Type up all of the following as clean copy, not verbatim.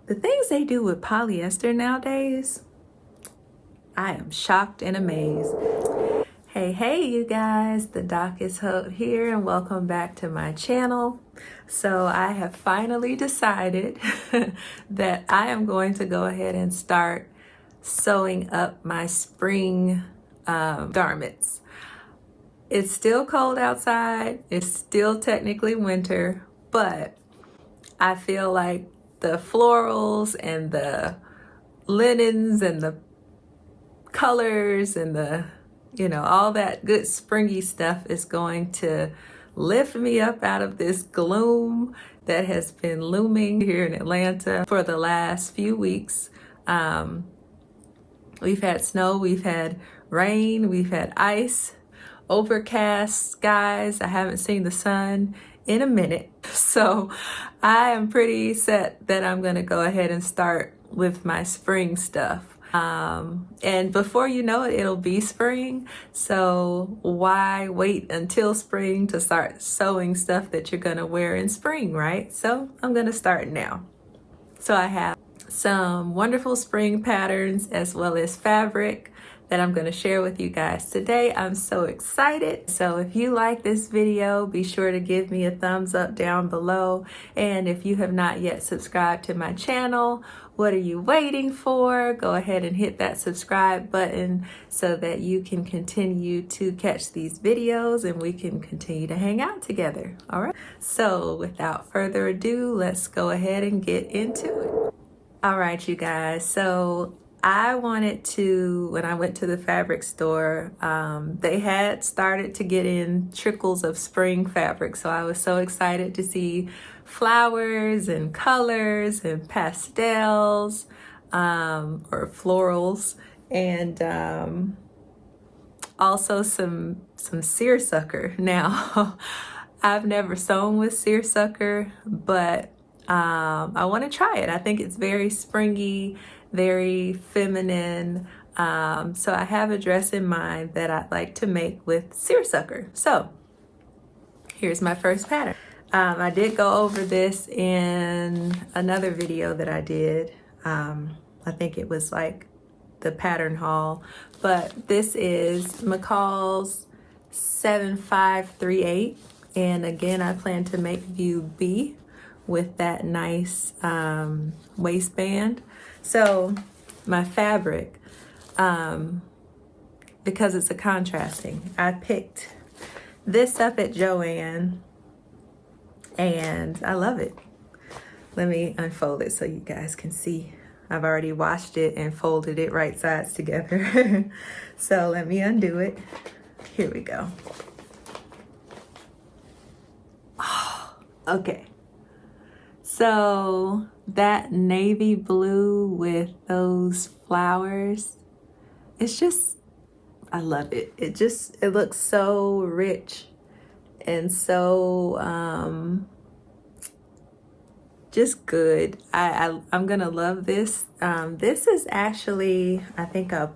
The things they do with polyester nowadays, I am shocked and amazed. Hey you guys, the doc is Hope here and welcome back to my channel. So I have finally decided that I am going to go ahead and start sewing up my spring garments. It's still cold outside, it's still technically winter, but I feel like the florals and the linens and the colors and the, all that good springy stuff is going to lift me up out of this gloom that has been looming here in Atlanta for the last few weeks. We've had snow, we've had rain, we've had ice, overcast skies. I haven't seen the sun in a minute. So I am pretty set that I'm gonna go ahead and start with my spring stuff. And before you know it, it'll be spring. So why wait until spring to start sewing stuff that you're gonna wear in spring, right? So I'm gonna start now. So I have some wonderful spring patterns as well as fabric that I'm going to share with you guys today. I'm so excited. So if you like this video, be sure to give me a thumbs up down below. And if you have not yet subscribed to my channel, what are you waiting for? Go ahead and hit that subscribe button so that you can continue to catch these videos and we can continue to hang out together. All right. So without further ado, let's go ahead and get into it. All right, you guys. So I wanted to, when I went to the fabric store, they had started to get in trickles of spring fabric. So I was so excited to see flowers and colors and pastels or florals, and also some seersucker. Now, I've never sewn with seersucker, but I want to try it. I think it's very springy, very feminine. So I have a dress in mind that I'd like to make with seersucker. So here's my first pattern. I did go over this in another video that I did. I think it was like the pattern haul, but this is MCCALL'S 7538. And again, I plan to make view B with that nice waistband. So my fabric, because it's a contrasting, I picked this up at Joann and I love it. Let me unfold it so you guys can see. I've already washed it and folded it right sides together. So let me undo it. Here we go. Oh, okay. So that navy blue with those flowers, it's just, I love it. It looks so rich and so just good. I'm gonna love this. This is actually, I think I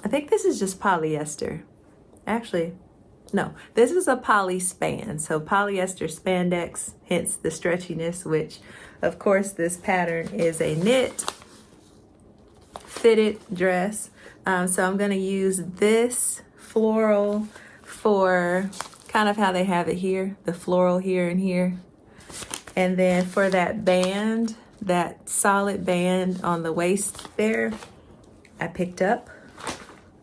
think this is just polyester. Actually, no, this is a poly span. So polyester spandex, hence the stretchiness, which of course this pattern is a knit fitted dress. So I'm gonna use this floral for kind of how they have it here, the floral here and here. And then for that band, that solid band on the waist there, I picked up,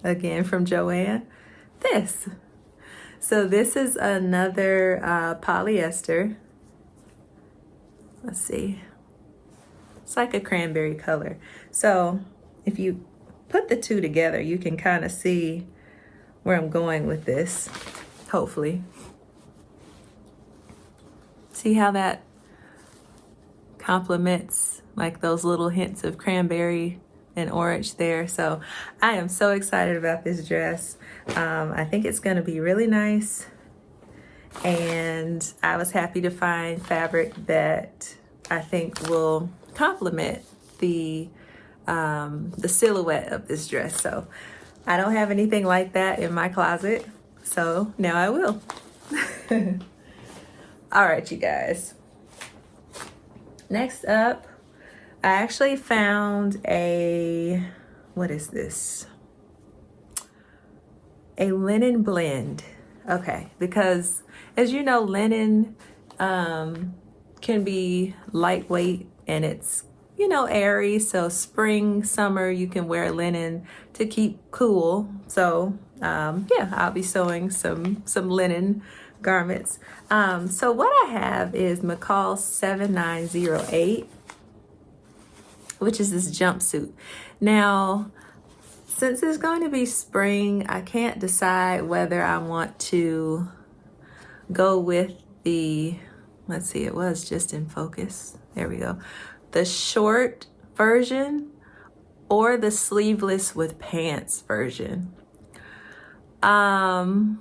again from Joann, this. So this is another polyester. Let's see. It's like a cranberry color. So if you put the two together, you can kind of see where I'm going with this, hopefully. See how that complements like those little hints of cranberry and orange there. So I am so excited about this dress. I think it's going to be really nice, and I was happy to find fabric that I think will complement the silhouette of this dress. So I don't have anything like that in my closet, so now I will. All right, you guys. Next up, I actually found a, what is this? A linen blend. Okay, because as you know, linen can be lightweight and it's, you know, airy. So spring, summer, you can wear linen to keep cool. So yeah, I'll be sewing some linen garments. So what I have is MCCALL'S 7908, which is this jumpsuit. Now, since it's going to be spring, I can't decide whether I want to go with the, let's see, it was just in focus. There we go. The short version or the sleeveless with pants version. I'm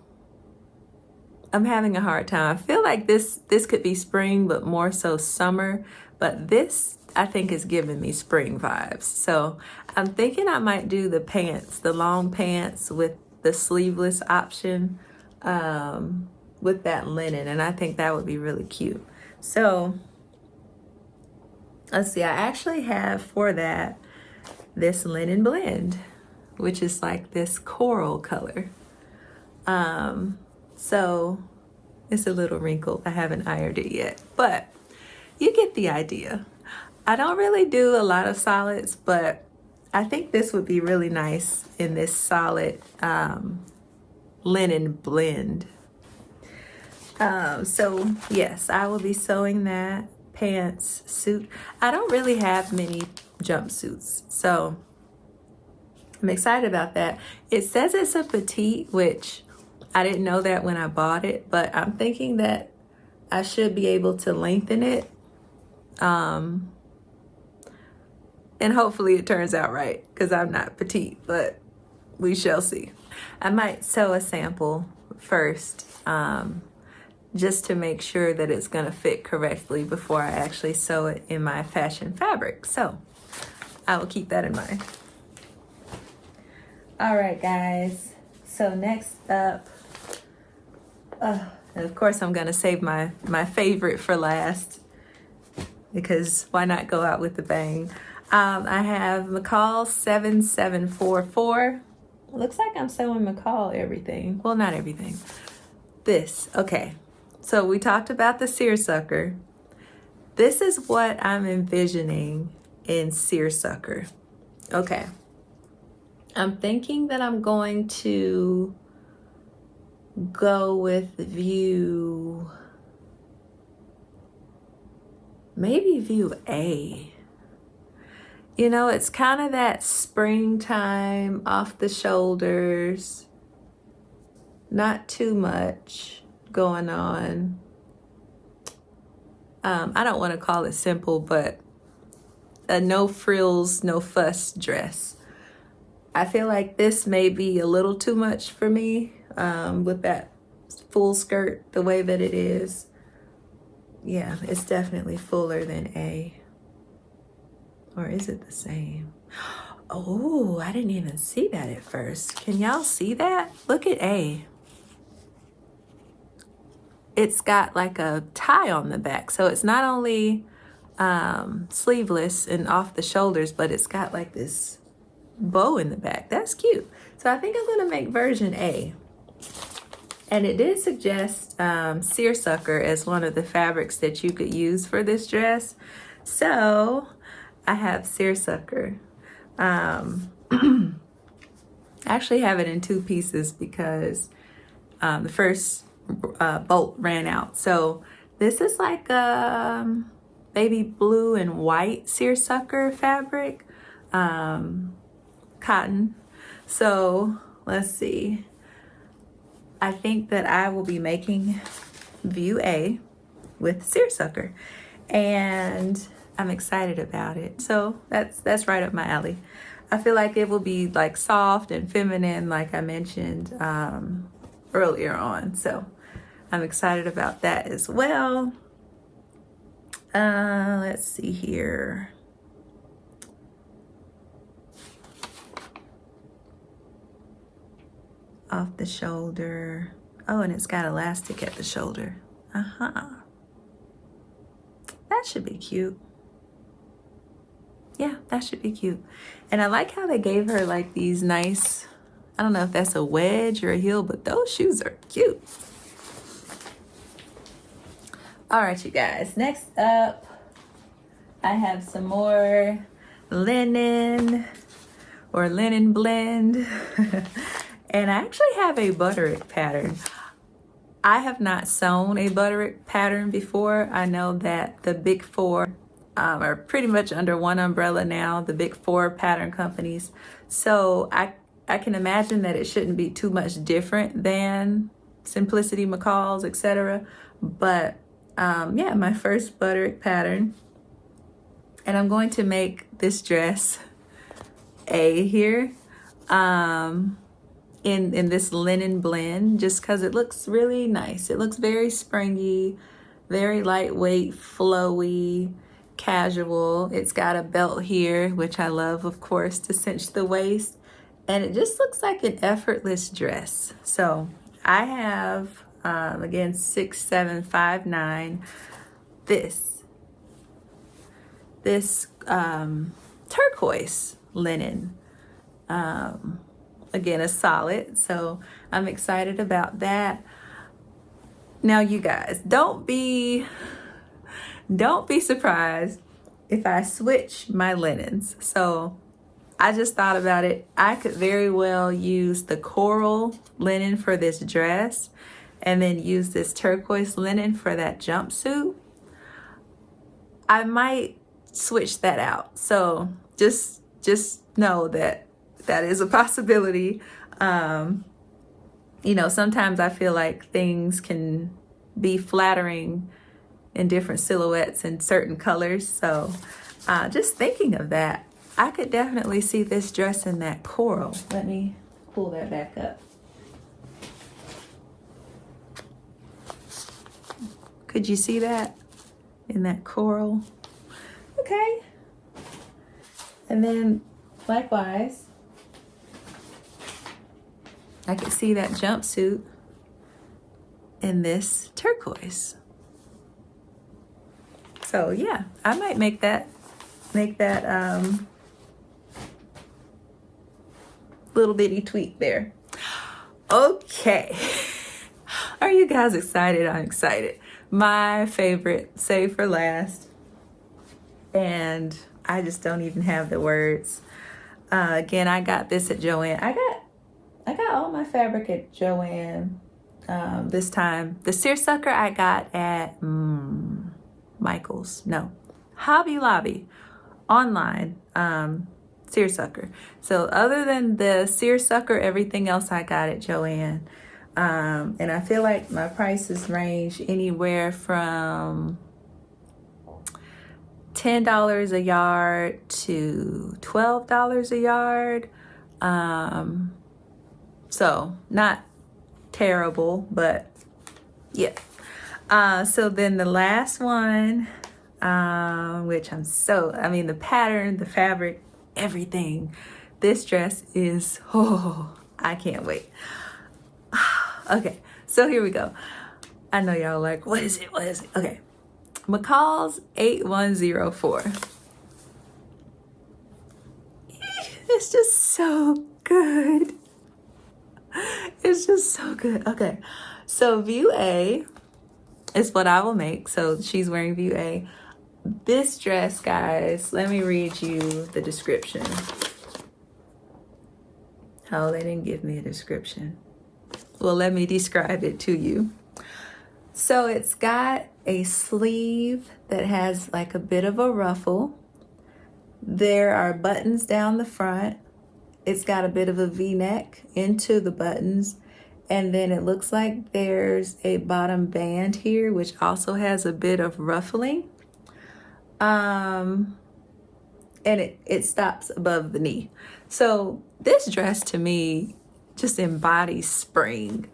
having a hard time. I feel like this could be spring, but more so summer. But this, I think, is giving me spring vibes. So I'm thinking I might do the pants, the long pants with the sleeveless option with that linen. And I think that would be really cute. So let's see, I actually have for that this linen blend, which is like this coral color. So it's a little wrinkled. I haven't ironed it yet, but you get the idea. I don't really do a lot of solids, but I think this would be really nice in this solid linen blend. So yes, I will be sewing that pants suit. I don't really have many jumpsuits, so I'm excited about that. It says it's a petite, which I didn't know that when I bought it, but I'm thinking that I should be able to lengthen it. And hopefully it turns out right, because I'm not petite, but we shall see. I might sew a sample first, just to make sure that it's gonna fit correctly before I actually sew it in my fashion fabric. So I will keep that in mind. All right, guys. So next up, and of course I'm gonna save my favorite for last, because why not go out with a bang? I have MCCALL'S 7744. Looks like I'm sewing MCCALL everything. Well, not everything. This, okay. So we talked about the seersucker. This is what I'm envisioning in seersucker. Okay. I'm thinking that I'm going to go with view, maybe view A. You know, it's kind of that springtime, off the shoulders, not too much going on. I don't want to call it simple, but a no frills, no fuss dress. I feel like this may be a little too much for me with that full skirt the way that it is. Yeah, it's definitely fuller than A. Or is it the same? Oh, I didn't even see that at first. Can y'all see that? Look at A. It's got like a tie on the back. So it's not only sleeveless and off the shoulders, but it's got like this bow in the back. That's cute. So I think I'm gonna make version A. And it did suggest seersucker as one of the fabrics that you could use for this dress. So I have seersucker. I actually have it in 2 pieces because the first bolt ran out. So this is like a baby blue and white seersucker fabric, cotton. So let's see. I think that I will be making view A with seersucker, and I'm excited about it. So that's right up my alley. I feel like it will be like soft and feminine, like I mentioned earlier on. So I'm excited about that as well. Let's see here. Off the shoulder. Oh, and it's got elastic at the shoulder. that should be cute. Yeah, that should be cute. And I like how they gave her like these nice, I don't know if that's a wedge or a heel, but those shoes are cute. All right, you guys, next up, I have some more linen or linen blend. And I actually have a Butterick pattern. I have not sewn a Butterick pattern before. I know that the big four are pretty much under one umbrella now, the big four pattern companies. So I can imagine that it shouldn't be too much different than Simplicity, MCCALL'S, etc. But yeah, my first Butterick pattern. And I'm going to make this dress A here. In this linen blend, just because it looks really nice. It looks very springy, very lightweight, flowy, casual. It's got a belt here, which I love, of course, to cinch the waist. And it just looks like an effortless dress. So I have, again, 6759, this turquoise linen. Again, a solid, so I'm excited about that. Now, you guys, don't be surprised if I switch my linens. So I just thought about it. I could very well use the coral linen for this dress and then use this turquoise linen for that jumpsuit. I might switch that out. So just know that is a possibility. You know, sometimes I feel like things can be flattering in different silhouettes and certain colors. So just thinking of that, I could definitely see this dress in that coral. Let me pull that back up. Could you see that in that coral? Okay. And then likewise, I could see that jumpsuit in this turquoise. So yeah, I might make that little bitty tweak there. Okay. Are you guys excited? I'm excited. My favorite, save for last. And I just don't even have the words. Again, I got this at Joann. I got all my fabric at Joann this time. The seersucker I got at Michael's. No, Hobby Lobby online. Seersucker. So other than the seersucker, everything else I got at Joann. And I feel like my prices range anywhere from $10 a yard to $12 a yard. So not terrible, but yeah. So then the last one, which the pattern, the fabric, everything. This dress is, I can't wait. Okay, so here we go. I know y'all like, what is it? What is it? Okay. MCCALL'S 8104. It's just so good. It's just so good. Okay, so view A is what I will make. So she's wearing view A. This dress, guys, let me read you the description. Oh, they didn't give me a description. Well, let me describe it to you. So it's got a sleeve that has like a bit of a ruffle. There are buttons down the front. It's got a bit of a V-neck into the buttons. And then it looks like there's a bottom band here, which also has a bit of ruffling. And it stops above the knee. So this dress to me just embodies spring.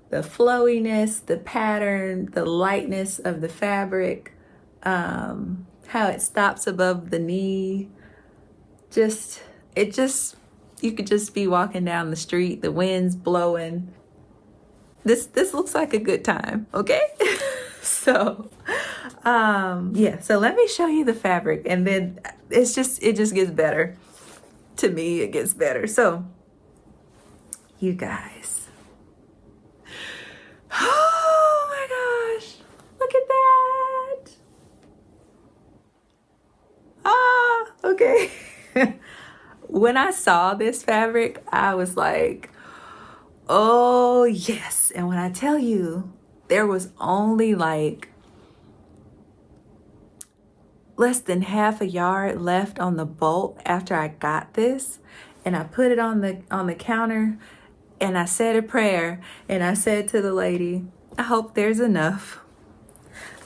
The flowiness, the pattern, the lightness of the fabric, how it stops above the knee. You could just be walking down the street, the wind's blowing. This looks like a good time, okay? So Yeah, so let me show you the fabric, and then it just gets better. To me, it gets better. So you guys, oh my gosh, look at that. Ah, okay. When I saw this fabric, I was like, oh yes. And when I tell you, there was only like less than half a yard left on the bolt after I got this, and I put it on the counter, and I said a prayer, and I said to the lady, I hope there's enough.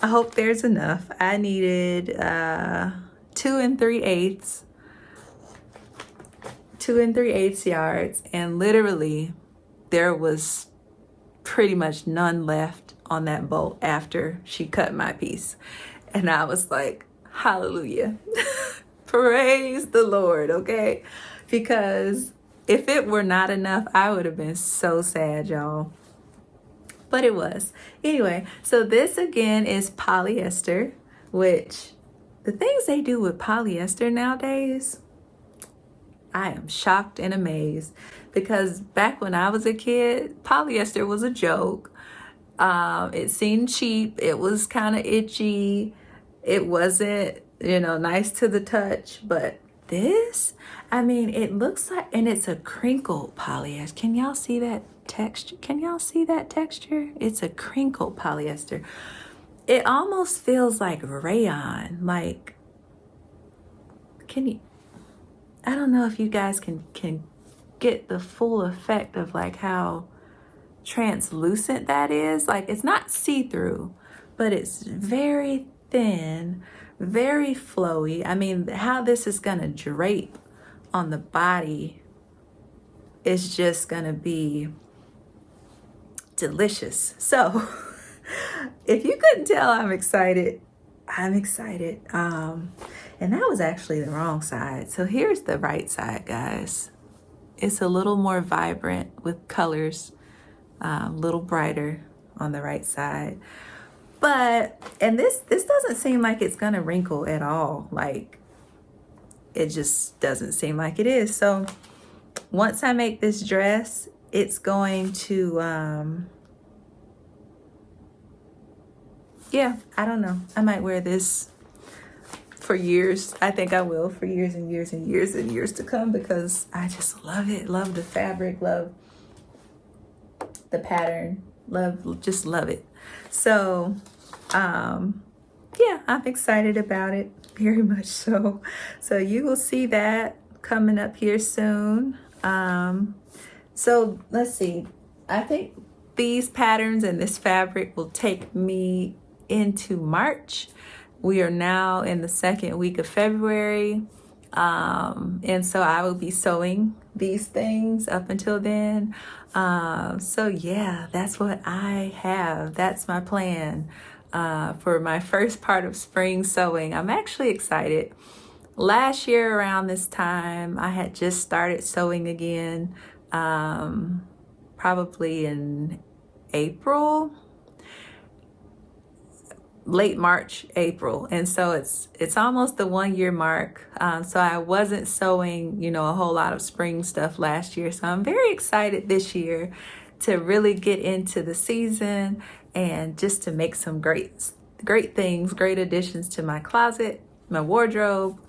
I hope there's enough. I needed 2 3/8 yards, and literally there was pretty much none left on that bolt after she cut my piece. And I was like, hallelujah. Praise the Lord, okay? Because if it were not enough, I would have been so sad, y'all. But it was. Anyway, so this again is polyester, which the things they do with polyester nowadays, I am shocked and amazed. Because back when I was a kid, polyester was a joke. It seemed cheap. It was kind of itchy. It wasn't, nice to the touch. But this, I mean, it looks like, and it's a crinkled polyester. Can y'all see that texture? Can y'all see that texture? It's a crinkled polyester. It almost feels like rayon. Like, I don't know if you guys can get the full effect of like how translucent that is. Like, it's not see-through, but it's very thin, very flowy. I mean, how this is gonna drape on the body is just gonna be delicious. So if you couldn't tell, I'm excited. And that was actually the wrong side. So here's the right side, guys. It's a little more vibrant with colors, a little brighter on the right side. But, and this doesn't seem like it's gonna wrinkle at all. Like, it just doesn't seem like it is. So once I make this dress, it's going to, yeah, I don't know. I might wear this for years. I think I will, for years and years and years and years to come, because I just love it. Love the fabric, love the pattern, just love it. So, yeah, I'm excited about it, very much so. So you will see that coming up here soon. So let's see. I think these patterns and this fabric will take me into March. We are now in the second week of February. And so I will be sewing these things up until then. So yeah, that's what I have. That's my plan for my first part of spring sewing. I'm actually excited. Last year around this time, I had just started sewing again, probably in April, late March, April. And so it's almost the 1 year mark. So I wasn't sewing, a whole lot of spring stuff last year. So I'm very excited this year to really get into the season and just to make some great things, great additions to my closet, my wardrobe.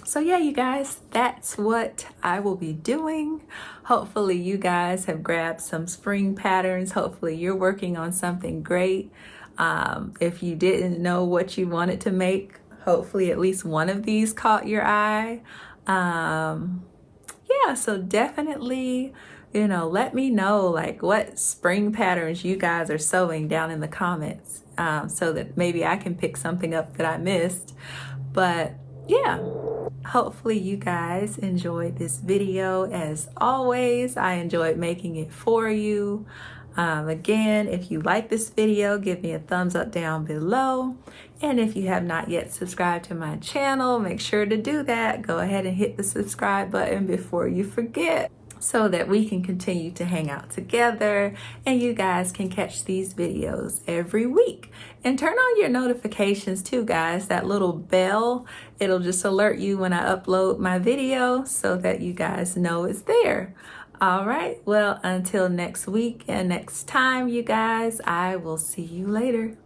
So yeah, you guys, that's what I will be doing. Hopefully you guys have grabbed some spring patterns. Hopefully you're working on something great. If you didn't know what you wanted to make, hopefully at least one of these caught your eye. Yeah, so definitely, let me know like what spring patterns you guys are sewing down in the comments, so that maybe I can pick something up that I missed. But yeah, hopefully you guys enjoyed this video. As always, I enjoyed making it for you. Again, if you like this video, give me a thumbs up down below. And if you have not yet subscribed to my channel, make sure to do that. Go ahead and hit the subscribe button before you forget. so that we can continue to hang out together and you guys can catch these videos every week. And turn on your notifications too, guys. That little bell, it'll just alert you when I upload my video so that you guys know it's there. All right, well, until next week and next time, you guys, I will see you later.